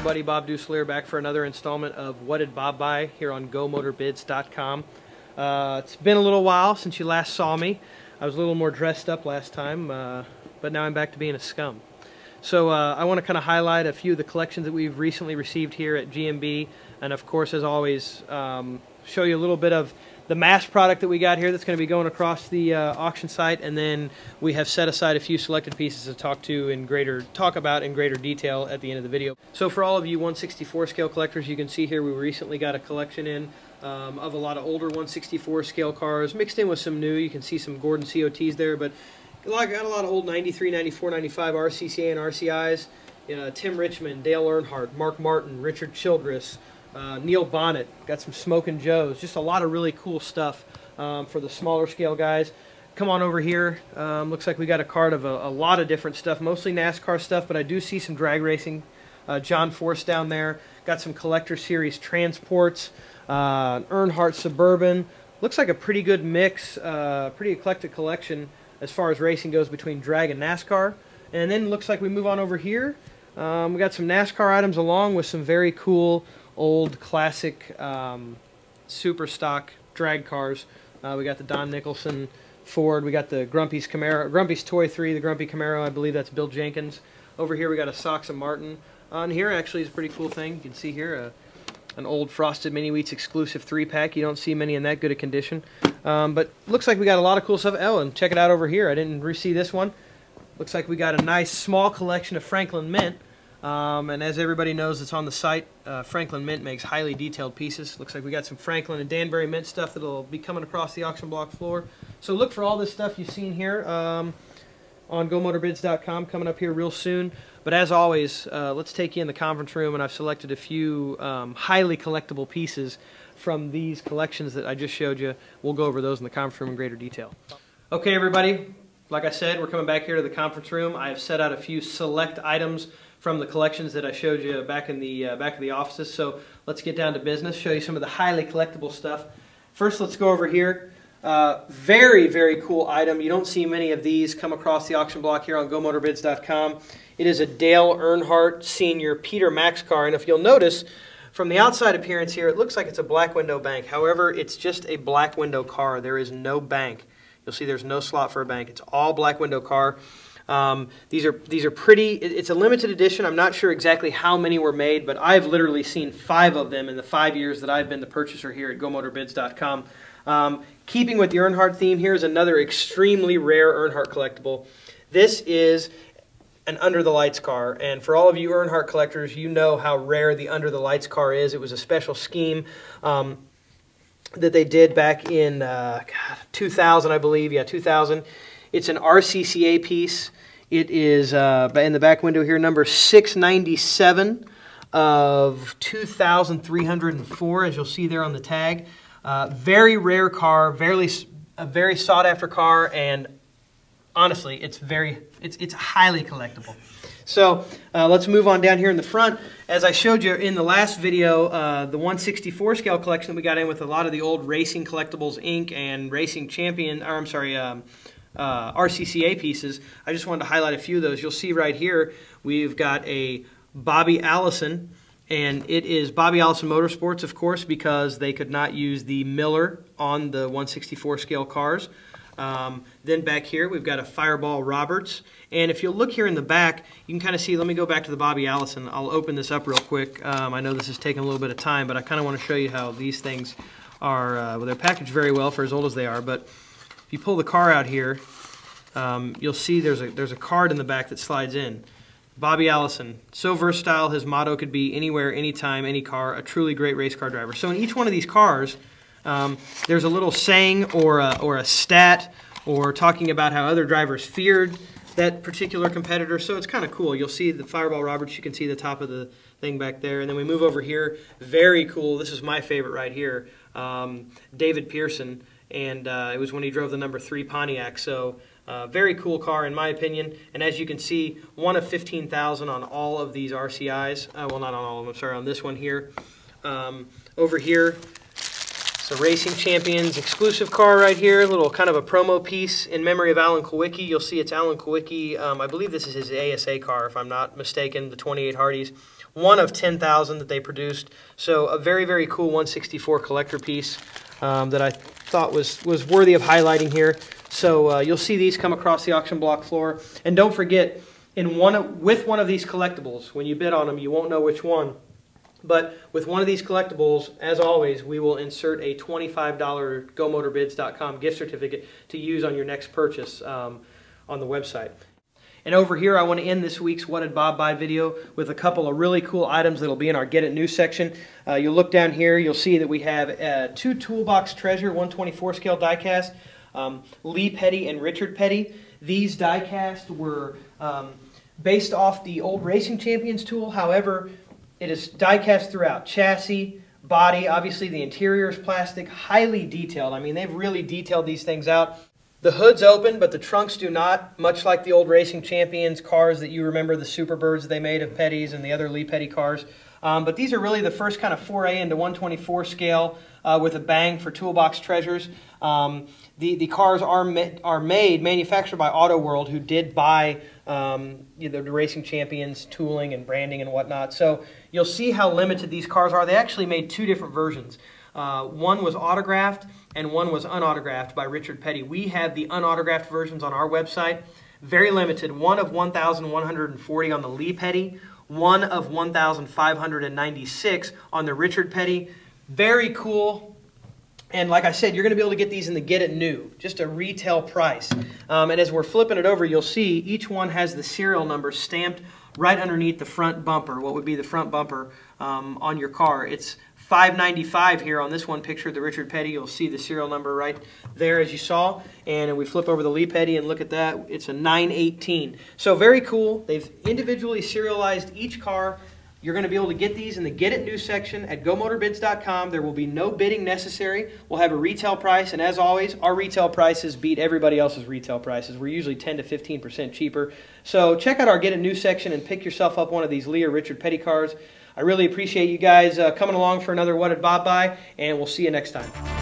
everybody, Bob Dusselier back for another installment of What Did Bob Buy here on Gomotorbids.com. It's been a little while since you last saw me. I was a little more dressed up last time, but now I'm back to being a scum. So I want to kind of highlight a few of the collections that we've recently received here at GMB, and of course, as always, show you a little bit of the mass product that we got here that's going to be going across the auction site, and then we have set aside a few selected pieces to talk about in greater detail at the end of the video. So for all of you 164 scale collectors, you can see here we recently got a collection in of a lot of older 164 scale cars mixed in with some new. You can see some Gordon COTs there, but got a lot of old 93, 94, 95 RCCA and RCIs. Tim Richmond, Dale Earnhardt, Mark Martin, Richard Childress, Neil Bonnet, got some Smokin' Joes, just a lot of really cool stuff for the smaller scale guys. Come on over here. Looks like we got a card of a lot of different stuff, mostly NASCAR stuff, but I do see some drag racing. John Force down there. Got some Collector Series transports, Earnhardt Suburban. Looks like a pretty good mix, pretty eclectic collection as far as racing goes between drag and NASCAR. And then looks like we move on over here. We got some NASCAR items along with some very cool old classic super stock drag cars. We got the Don Nicholson Ford. We got the Grumpy's Camaro, Grumpy's Toy 3, the Grumpy Camaro. I believe that's Bill Jenkins. Over here we got a Sox Martin. On here actually is a pretty cool thing. You can see here an old Frosted Mini Wheats exclusive 3-pack. You don't see many in that good a condition. But looks like we got a lot of cool stuff. Oh, and check it out over here. I didn't see this one. Looks like we got a nice small collection of Franklin Mint. And as everybody knows that's on the site, Franklin Mint makes highly detailed pieces. Looks like we got some Franklin and Danbury Mint stuff that'll be coming across the auction block floor. So look for all this stuff you've seen here on Gomotorbids.com coming up here real soon. But as always, let's take you in the conference room, and I've selected a few highly collectible pieces from these collections that I just showed you. We'll go over those in the conference room in greater detail. Okay, everybody. Like I said, we're coming back here to the conference room. I have set out a few select items from the collections that I showed you back in the back of the offices. So let's get down to business, show you some of the highly collectible stuff. First, let's go over here. Very, very cool item. You don't see many of these come across the auction block here on GoMotorbids.com. It is a Dale Earnhardt Sr. Peter Max car, and if you'll notice, from the outside appearance here, it looks like it's a black window bank. However, it's just a black window car. There is no bank. You'll see there's no slot for a bank. It's all black window car. These are pretty. It's a limited edition. I'm not sure exactly how many were made, but I've literally seen 5 of them in the 5 years that I've been the purchaser here at GoMotorbids.com. Keeping with the Earnhardt theme, here is another extremely rare Earnhardt collectible. This is an Under the Lights car, and for all of you Earnhardt collectors, you know how rare the Under the Lights car is. It was a special scheme that they did back in 2000, I believe. Yeah, 2000. It's an RCCA piece. It is in the back window here, number 697 of 2,304, as you'll see there on the tag. Very rare car, a very sought after car, and honestly, it's highly collectible. So let's move on down here in the front. As I showed you in the last video, the 164 scale collection that we got in with a lot of the old Racing Collectibles Inc. and Racing Champion, or I'm sorry, RCCA pieces. I just wanted to highlight a few of those. You'll see right here we've got a Bobby Allison, and it is Bobby Allison Motorsports, of course, because they could not use the Miller on the 164 scale cars. Then back here we've got a Fireball Roberts, and if you'll look here in the back, you can kind of see, let me go back to the Bobby Allison. I'll open this up real quick. I know this is taking a little bit of time, but I kind of want to show you how these things are, well, they're packaged very well for as old as they are, but if you pull the car out here, you'll see there's a card in the back that slides in. Bobby Allison, so versatile, his motto could be anywhere, anytime, any car, a truly great race car driver. So in each one of these cars, there's a little saying or a stat or talking about how other drivers feared that particular competitor. So it's kind of cool. You'll see the Fireball Roberts, you can see the top of the thing back there. And then we move over here. Very cool. This is my favorite right here. David Pearson. And it was when he drove the number 3 Pontiac. So very cool car in my opinion. And as you can see, one of 15,000 on all of these RCIs. Well, not on all of them, sorry, on this one here. Over here, it's a Racing Champions exclusive car right here. A little kind of a promo piece in memory of Alan Kulwicki. You'll see it's Alan Kulwicki. I believe this is his ASA car, if I'm not mistaken, the 28 Hardys. one of 10,000 that they produced. So a very, very cool 164 collector piece that I thought was worthy of highlighting here. So you'll see these come across the auction block floor. And don't forget, with one of these collectibles, when you bid on them, you won't know which one. But with one of these collectibles, as always, we will insert a $25 Gomotorbids.com gift certificate to use on your next purchase on the website. And over here, I want to end this week's What Did Bob Buy video with a couple of really cool items that will be in our Get It New section. You'll look down here, you'll see that we have two Toolbox Treasure 124 scale diecast, Lee Petty and Richard Petty. These diecast were based off the old Racing Champions tool. However, it is die-cast throughout. Chassis, body, obviously the interior is plastic, highly detailed. I mean, they've really detailed these things out. The hood's open, but the trunks do not, much like the old Racing Champions cars that you remember, the Superbirds they made of Petty's and the other Lee Petty cars. But these are really the first kind of foray into 124 scale with a bang for Toolbox Treasures. The cars are manufactured by Auto World, who did buy the Racing Champions tooling and branding and whatnot. So you'll see how limited these cars are. They actually made two different versions. One was autographed and one was unautographed by Richard Petty. We have the unautographed versions on our website. Very limited. One of 1,140 on the Lee Petty. One of 1,596 on the Richard Petty. Very cool. And like I said, you're going to be able to get these in the Get It New, just a retail price. And as we're flipping it over, you'll see each one has the serial number stamped right underneath the front bumper, what would be the front bumper on your car. It's 595 here on this one picture, the Richard Petty. You'll see the serial number right there as you saw. And we flip over the Lee Petty and look at that. It's a 918. So very cool. They've individually serialized each car. You're going to be able to get these in the Get It New section at Gomotorbids.com. There will be no bidding necessary. We'll have a retail price, and as always, our retail prices beat everybody else's retail prices. We're usually 10 to 15% cheaper. So check out our Get It New section and pick yourself up one of these Lee or Richard Petty cars. I really appreciate you guys coming along for another What Did Bob Buy, and we'll see you next time.